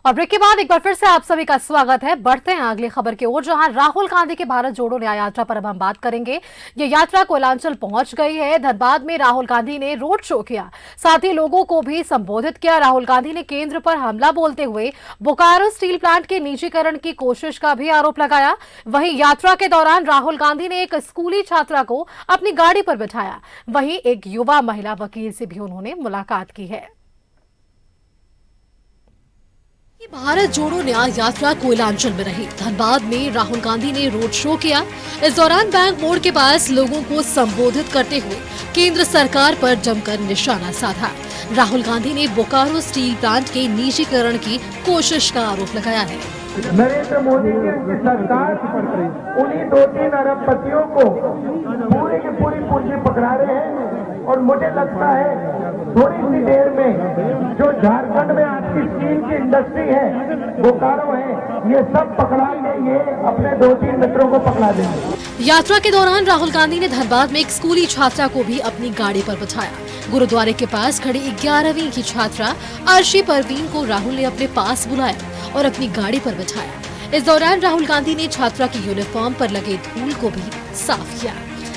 और ब्रेक के बाद एक बार फिर से आप सभी का स्वागत है। बढ़ते हैं अगली खबर की ओर, जहां राहुल गांधी की भारत जोड़ो न्याय यात्रा पर अब हम बात करेंगे। ये यात्रा कोयलांचल पहुंच गई है। धनबाद में राहुल गांधी ने रोड शो किया, साथ ही लोगों को भी संबोधित किया। राहुल गांधी ने केंद्र पर हमला बोलते हुए बोकारो स्टील प्लांट के निजीकरण की कोशिश का भी आरोप लगाया। वहीं यात्रा के दौरान राहुल गांधी ने एक स्कूली छात्रा को अपनी गाड़ी पर बिठाया। वहीं एक युवा महिला वकील से भी उन्होंने मुलाकात की है। भारत जोड़ो न्याय यात्रा कोयलांचल में रही। धनबाद में राहुल गांधी ने रोड शो किया। इस दौरान बैंक मोड़ के पास लोगों को संबोधित करते हुए केंद्र सरकार पर जमकर निशाना साधा। राहुल गांधी ने बोकारो स्टील प्लांट के निजीकरण की कोशिश का आरोप लगाया है। नरेंद्र मोदी की उनकी सरकार उन्हीं 2-3 अरबपतियों को पूरी की पूरी पूंजी पकड़ा रहे हैं। और मुझे लगता है थोड़ी सी देर में जो झारखंड में आज की स्टील की इंडस्ट्री है, बोकारो है, ये सब पकड़ा के ये अपने 2-3 मित्रों को पकड़ा देंगे। यात्रा के दौरान राहुल गांधी ने धनबाद में एक स्कूली छात्रा को भी अपनी गाड़ी पर बिठाया। गुरुद्वारे के पास खड़ी 11वीं की छात्रा अर्शी परवीन को राहुल ने अपने पास बुलाया और अपनी गाड़ी पर बिठाया। इस दौरान राहुल गांधी ने छात्रा की यूनिफॉर्म पर लगे धूल को भी साफ किया।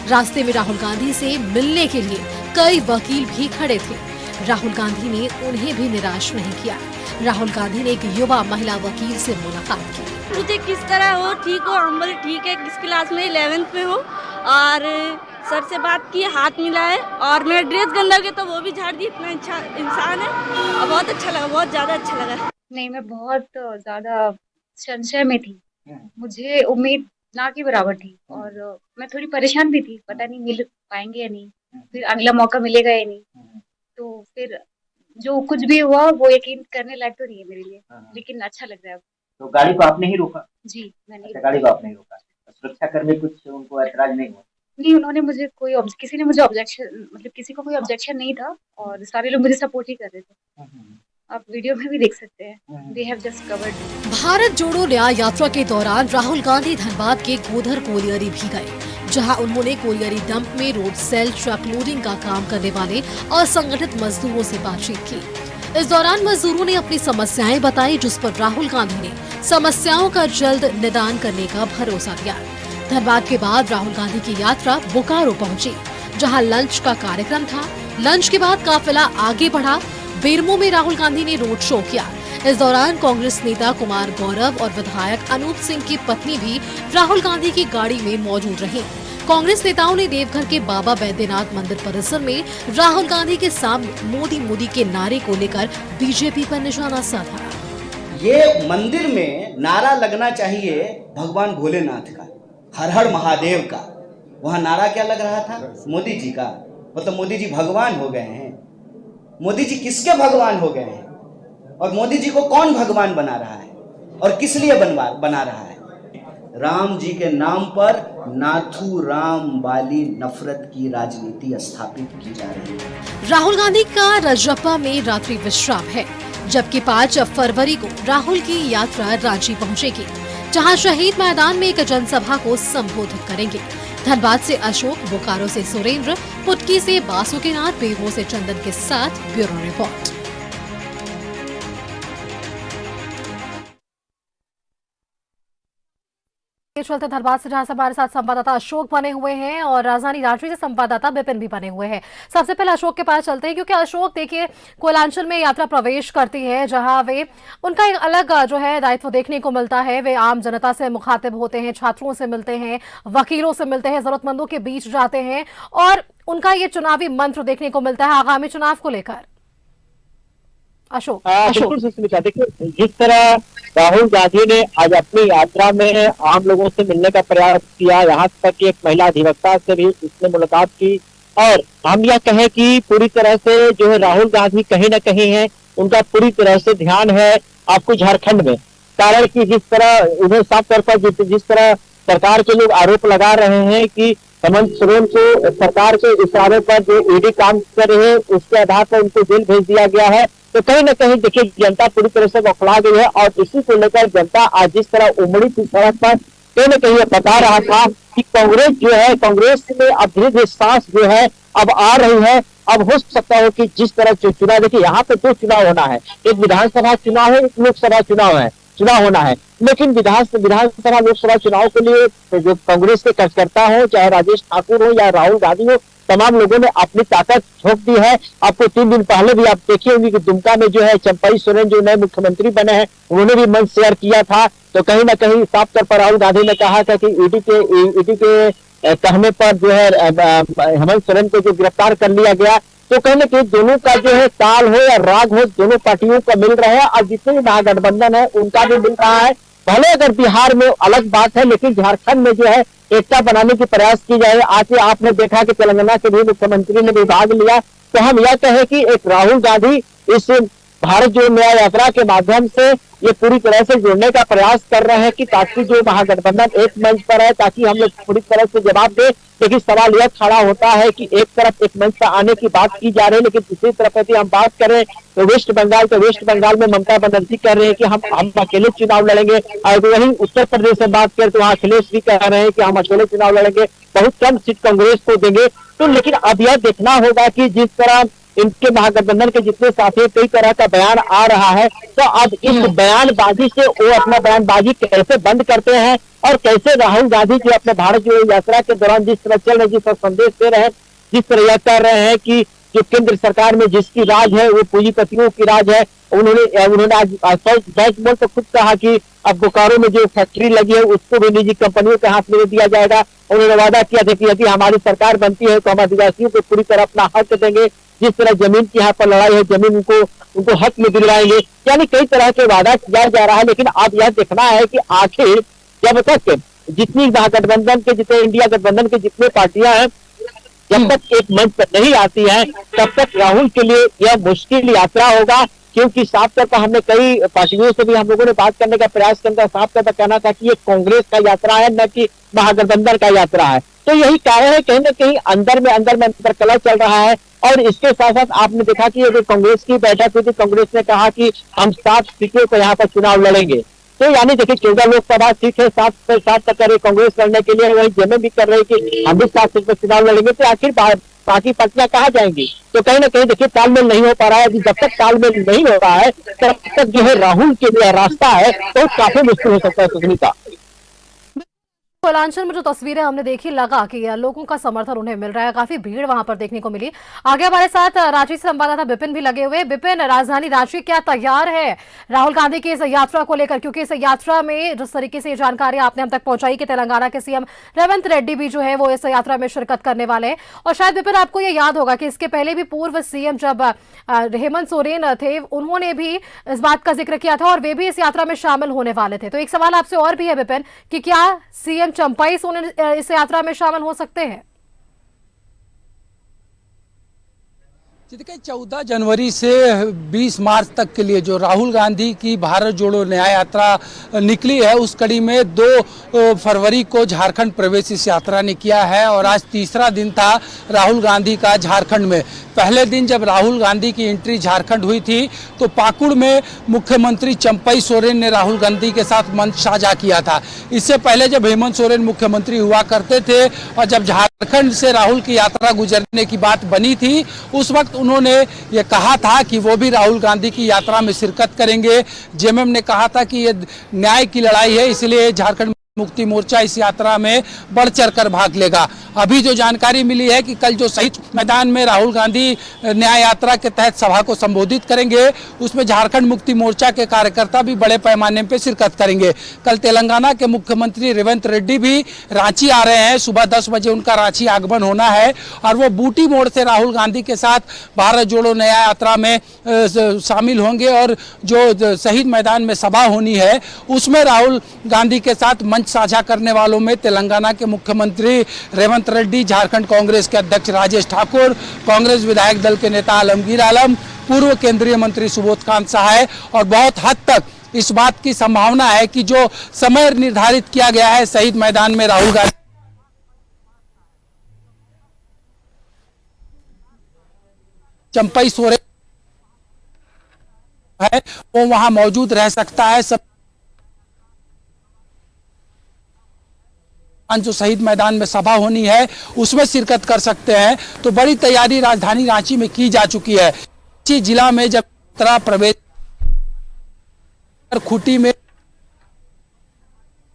रास्ते में राहुल गांधी से मिलने के लिए कई वकील भी खड़े थे। राहुल गांधी ने उन्हें भी निराश नहीं किया। राहुल गांधी ने एक युवा महिला वकील से मुलाकात की। मुझे किस तरह हो, ठीक हो? हम बोले ठीक है। किस क्लास में? 11th में हो। और सर से बात की, हाथ मिलाए और मेरा ड्रेस गंदा हो गया तो वो भी झाड़ दी। इतना अच्छा इंसान है और बहुत अच्छा लगा, बहुत ज्यादा अच्छा लगा। नहीं, मैं बहुत ज्यादा संशय में थी। मुझे उम्मीद ना के बराबर थी और मैं थोड़ी परेशान भी थी, पता नहीं मिल पाएंगे या नहीं, फिर अगला मौका मिलेगा या नहीं। तो फिर जो कुछ भी हुआ वो यकीन करने लायक तो नहीं है मेरे लिए, लेकिन अच्छा लग रहा है। तो गाड़ी को आपने ही रोका? जी, मैंने। अच्छा, गाड़ी को आपने ही रोका। सुरक्षा कर्मी कुछ उनको ऐतराज नहीं हुआ? नहीं, उन्होंने मुझे किसी ने मुझे ऑब्जेक्शन, मतलब किसी को कोई ऑब्जेक्शन नहीं था और सारे लोग मुझे सपोर्ट ही कर रहे थे। आप वीडियो में भी देख सकते हैं। They have just covered। Bharat जोड़ो न्याय यात्रा के दौरान राहुल गांधी धनबाद के गोधर कोलियरी भी गए, जहां उन्होंने कोलियरी डंप में रोड सेल ट्रक लोडिंग का काम करने वाले असंगठित मजदूरों से बातचीत की। इस दौरान मजदूरों ने अपनी समस्याएं बताई, जिस पर राहुल गांधी ने समस्याओं का जल्द निदान करने का भरोसा दिया। धनबाद के बाद राहुल गांधी की यात्रा बोकारो पहुंची, जहां लंच का कार्यक्रम था। लंच के बाद काफिला आगे बढ़ा। बेरमो में राहुल गांधी ने रोड शो किया। इस दौरान कांग्रेस नेता कुमार गौरव और विधायक अनूप सिंह की पत्नी भी राहुल गांधी की गाड़ी में मौजूद रही। कांग्रेस नेताओं ने देवघर के बाबा बैद्यनाथ मंदिर परिसर में राहुल गांधी के सामने मोदी मोदी के नारे को लेकर बीजेपी पर निशाना साधा। ये मंदिर में नारा लगना चाहिए भगवान भोलेनाथ का, हर हर महादेव का। वहाँ नारा क्या लग रहा था? मोदी जी का। मतलब मोदी जी भगवान हो गए हैं। मोदी जी किसके भगवान हो गए हैं? और मोदी जी को कौन भगवान बना रहा है और किस लिए बना रहा है? राम जी के नाम पर नाथू राम वाली नफरत की राजनीति स्थापित की जा रही है। राहुल गांधी का रजरप्पा में रात्रि विश्राम है, जबकि 5 फरवरी को राहुल की यात्रा रांची पहुंचेगी, जहां शहीद मैदान में एक जनसभा को संबोधित करेंगे। धनबाद से अशोक, बोकारो से सुरेंद्र, पुटकी से बासुकीनाथ, बेवो से चंदन के साथ ब्यूरो रिपोर्ट। चलते धनबाद से, जहां से हमारे साथ संवाददाता अशोक बने हुए हैं और राजधानी रांची से संवाददाता विपिन भी बने हुए हैं। सबसे पहले अशोक के पास चलते हैं, क्योंकि अशोक देखिए, कोयलांचल में यात्रा प्रवेश करती है, जहां वे उनका एक अलग जो है दायित्व देखने को मिलता है। वे आम जनता से मुखातिब होते हैं, छात्रों से मिलते हैं, वकीलों से मिलते हैं, जरूरतमंदों के बीच जाते हैं और उनका ये चुनावी मंत्र देखने को मिलता है आगामी चुनाव को लेकर। अशोक। बिल्कुल सुष्मिता, देखिए जिस तरह राहुल गांधी ने आज अपनी यात्रा में आम लोगों से मिलने का प्रयास किया, यहाँ तक कि एक महिला अधिवक्ता से भी उसने मुलाकात की। और हम यह कहें कि पूरी तरह से जो है राहुल गांधी कहीं न कहीं है, उनका पूरी तरह से ध्यान है आपको झारखंड में। कारण कि जिस तरह उन्हें साफ तौर पर जिस तरह सरकार के लोग आरोप लगा रहे हैं कि हेमंत सोरेन को सरकार के इशारे पर जो ईडी काम कर रहे हैं उसके आधार पर उनको जेल भेज दिया गया है, तो कहीं न कहीं देखिए जनता पूरी तरह से बौखला गई है। और इसी को लेकर जनता आज जिस तरह उमड़ी थी सड़क पर, कहीं न कहीं बता रहा था कि कांग्रेस जो है, कांग्रेस में अब धीरे धीरे सांस जो है अब आ रही है। अब हो सकता हो कि जिस तरह चुनाव, देखिए यहाँ पे 2 चुनाव होना है, एक विधानसभा चुनाव है, एक लोकसभा चुनाव है, चुनाव होना है। लेकिन विधानसभा लोकसभा चुनाव के लिए जो कांग्रेस के कार्यकर्ता हो, चाहे राजेश ठाकुर हो या राहुल गांधी हो, तमाम लोगों ने अपनी ताकत झोंक दी है। आपको 3 दिन पहले भी आप देखिए होंगे कि दुमका में जो है चंपई सोरेन जो नए मुख्यमंत्री बने हैं, उन्होंने भी मंच शेयर किया था। तो कहीं ना कहीं साफ तौर पर राहुल गांधी ने कहा था कि ईडी के कहने पर जो है हेमंत सोरेन को जो गिरफ्तार कर लिया गया, तो कहीं ना कहीं दोनों का जो है ताल हो या राग हो, दोनों पार्टियों का मिल रहा है और जितने भी महागठबंधन है उनका भी मिल रहा है। भले अगर बिहार में अलग बात है, लेकिन झारखंड में जो है एकता बनाने की प्रयास की जाए। आज आपने देखा कि तेलंगाना के भी मुख्यमंत्री ने भी भाग लिया। तो हम यह कहें कि एक राहुल गांधी इस भारत जोड़ो न्याय यात्रा के माध्यम से ये पूरी तरह से जोड़ने का प्रयास कर रहे हैं कि ताकि जो महागठबंधन एक मंच पर है, ताकि हम लोग पूरी तरह से जवाब दें। लेकिन सवाल यह खड़ा होता है कि एक तरफ एक मंच पर आने की बात की जा रही है, लेकिन दूसरी तरफ यदि हम बात करें तो वेस्ट बंगाल में ममता बनर्जी कह रहे हैं कि हम अकेले चुनाव लड़ेंगे, और वहीं उत्तर प्रदेश से बात करें तो वहाँ अखिलेश भी कह रहे हैं कि हम अकेले चुनाव लड़ेंगे, बहुत कम सीट कांग्रेस को देंगे। तो लेकिन अब यह देखना होगा कि जिस तरह इनके महागठबंधन के जितने साथी कई तरह का बयान आ रहा है, तो अब इस बयानबाजी से वो अपना बयानबाजी कैसे बंद करते हैं और कैसे राहुल गांधी जो अपने भारत जोड़ो यात्रा के दौरान जिस तरह चल रहे, जिस तरह संदेश दे रहे हैं, जिस तरह यह कर रहे हैं कि जो केंद्र सरकार में जिसकी राज है वो पूंजीपतियों की राज है। उन्होंने आज बोल तो खुद कहा कि अब बोकारो में जो फैक्ट्री लगी है उसको भी निजी कंपनियों के हाथ में दे दिया जाएगा। उन्होंने वादा किया था कि यदि हमारी सरकार बनती है तो हम आदिवासियों को पूरी तरह अपना हक देंगे, जिस तरह जमीन की यहाँ पर लड़ाई है जमीन उनको हक में दिलवाएंगे। यानी कई तरह के वादा किया जा रहा है। लेकिन अब यह देखना है कि आखिर जब तक जितनी महागठबंधन के जितने इंडिया गठबंधन के जितने पार्टियां हैं, जब तक एक मंच पर नहीं आती है तब तक राहुल के लिए यह मुश्किल यात्रा होगा। क्योंकि साफ तौर पर हमने कई पार्टियों से भी हम लोगों ने बात करने का प्रयास किया, साफ तौर पर कहना था कि ये कांग्रेस का यात्रा है न कि महागठबंधन का यात्रा है। तो यही कारण है कहीं ना कहीं अंदर में अंतरकलह चल रहा है। और इसके साथ साथ आपने देखा कि ये कांग्रेस की बैठक हुई थी, कांग्रेस ने कहा कि हम 7 सीटों को यहाँ पर चुनाव लड़ेंगे। तो यानी देखिए 14 लोकसभा सीट है, 7 तक कर रही कांग्रेस लड़ने के लिए, वही जेएमएम भी कर रही कि हम भी 7 सीट पर चुनाव लड़ेंगे। तो आखिर बाकी पार्टियां कहाँ जाएंगी? तो कहीं ना कहीं देखिए तालमेल नहीं हो पा रहा है। जब तक तालमेल नहीं हो रहा है तब तक जो है राहुल के लिए रास्ता है तो काफी मुश्किल हो सकता है। सुनीता, कोयलांचल में जो तस्वीरें हमने देखी, लगा कि लोगों का समर्थन उन्हें मिल रहा है, काफी भीड़ वहां पर देखने को मिली। आगे हमारे साथ रांची से संवाददाता विपिन भी लगे हुए। विपिन, राजधानी रांची क्या तैयार है राहुल गांधी की इस यात्रा को लेकर? क्योंकि इस यात्रा में जिस तरीके से ये जानकारी आपने हम तक पहुंचाई कि तेलंगाना के सीएम रेवंत रेड्डी भी जो है वो इस यात्रा में शिरकत करने वाले हैं। और शायद विपिन आपको ये याद होगा कि इसके पहले भी पूर्व सीएम जब हेमंत सोरेन थे, उन्होंने भी इस बात का जिक्र किया था और वे भी इस यात्रा में शामिल होने वाले थे। तो एक सवाल आपसे और भी है विपिन कि क्या सीएम चंपई सोरेन इस यात्रा में शामिल हो सकते हैं? देखिए 14 जनवरी से 20 मार्च तक के लिए जो राहुल गांधी की भारत जोड़ो न्याय यात्रा निकली है, उस कड़ी में 2 फरवरी को झारखंड प्रवेश इस यात्रा ने किया है और आज तीसरा दिन था राहुल गांधी का झारखंड में। पहले दिन जब राहुल गांधी की एंट्री झारखंड हुई थी तो पाकुड़ में मुख्यमंत्री चंपई सोरेन ने राहुल गांधी के साथ मंच साझा किया था। इससे पहले जब हेमंत सोरेन मुख्यमंत्री हुआ करते थे और जब झारखंड से राहुल की यात्रा गुजरने की बात बनी थी, उस वक्त उन्होंने ये कहा था कि वो भी राहुल गांधी की यात्रा में शिरकत करेंगे। जेएमएम ने कहा था कि ये न्याय की लड़ाई है, इसलिए झारखंड मुक्ति मोर्चा इस यात्रा में बढ़ चढ़कर भाग लेगा। अभी जो जानकारी मिली है कि कल जो शहीद मैदान में राहुल गांधी न्याय यात्रा के तहत सभा को संबोधित करेंगे, उसमें झारखंड मुक्ति मोर्चा के कार्यकर्ता भी बड़े पैमाने पर शिरकत करेंगे। कल तेलंगाना के मुख्यमंत्री रेवंत रेड्डी भी रांची आ रहे हैं, सुबह 10 बजे उनका रांची आगमन होना है और वो बूटी मोड़ से राहुल गांधी के साथ भारत जोड़ो न्याय यात्रा में शामिल होंगे और जो शहीद मैदान में सभा होनी है उसमें राहुल गांधी के साथ मंच साझा करने वालों में तेलंगाना के मुख्यमंत्री रेवंत रेड्डी, झारखंड कांग्रेस के अध्यक्ष राजेश ठाकुर, कांग्रेस विधायक दल के नेता आलमगीर आलम, पूर्व केंद्रीय मंत्री सुबोध कांत सहाय और बहुत हद तक इस बात की संभावना है कि जो समय निर्धारित किया गया है शहीद मैदान में राहुल गांधी चंपई सोरेन है वो वहां मौजूद रह सकता है। सब जो शहीद मैदान में सभा होनी है उसमें शिरकत कर सकते हैं। तो बड़ी तैयारी राजधानी रांची में की जा चुकी है। रांची जिला में जब यात्रा प्रवेश खूंटी में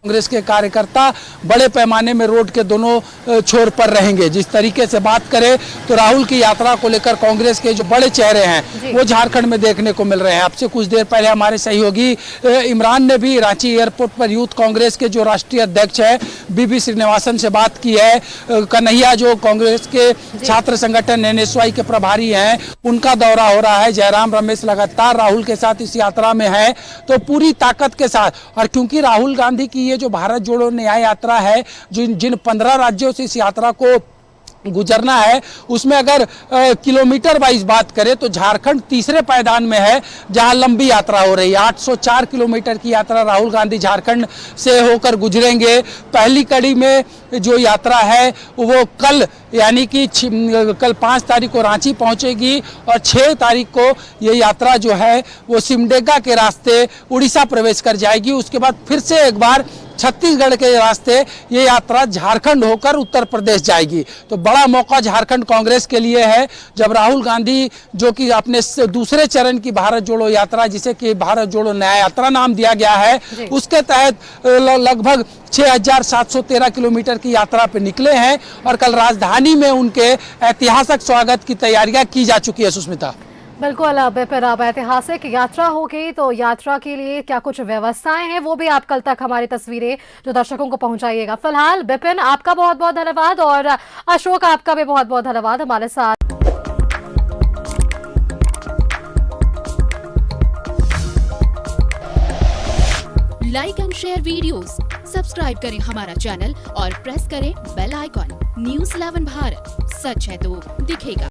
कांग्रेस के कार्यकर्ता बड़े पैमाने में रोड के दोनों छोर पर रहेंगे। जिस तरीके से बात करें तो राहुल की यात्रा को लेकर कांग्रेस के जो बड़े चेहरे हैं वो झारखंड में देखने को मिल रहे हैं। अब से कुछ देर पहले हमारे सहयोगी इमरान ने भी रांची एयरपोर्ट पर यूथ कांग्रेस के जो राष्ट्रीय अध्यक्ष है बीबी श्रीनिवासन से बात की है। कन्हैया जो कांग्रेस के छात्र संगठन NSY के प्रभारी हैं उनका दौरा हो रहा है। जयराम रमेश लगातार राहुल के साथ इस यात्रा में है तो पूरी ताकत के साथ। और क्योंकि राहुल गांधी की ये जो भारत जोड़ो न्याय यात्रा है जिन 15 राज्यों से इस यात्रा को गुजरना है उसमें अगर किलोमीटर वाइज बात करें तो झारखंड तीसरे पायदान में है जहां लंबी यात्रा हो रही है। 804 किलोमीटर की यात्रा राहुल गांधी झारखंड से होकर गुजरेंगे। पहली कड़ी में जो यात्रा है वो कल यानी कि कल 5 तारीख को रांची पहुंचेगी और 6 तारीख को ये यात्रा जो है वो सिमडेगा के रास्ते उड़ीसा प्रवेश कर जाएगी। उसके बाद फिर से एक बार छत्तीसगढ़ के रास्ते ये यात्रा झारखंड होकर उत्तर प्रदेश जाएगी। तो बड़ा मौका झारखंड कांग्रेस के लिए है जब राहुल गांधी जो कि अपने दूसरे चरण की भारत जोड़ो यात्रा जिसे कि भारत जोड़ो न्याय यात्रा नाम दिया गया है उसके तहत लगभग 6713 किलोमीटर की यात्रा पे निकले हैं और कल राजधानी में उनके ऐतिहासिक स्वागत की तैयारियां की जा चुकी है। सुष्मिता बिल्कुल बिपिन, अब ऐतिहासिक यात्रा होगी तो यात्रा के लिए क्या कुछ व्यवस्थाएं हैं वो भी आप कल तक हमारी तस्वीरें जो दर्शकों को पहुंचाइएगा। फिलहाल बिपिन आपका बहुत बहुत धन्यवाद और अशोक आपका भी बहुत बहुत धन्यवाद हमारे साथ। Like and share videos, subscribe करें हमारा चैनल और प्रेस करें बेल आइकॉन। न्यूज़ 11 भारत, सच है तो दिखेगा।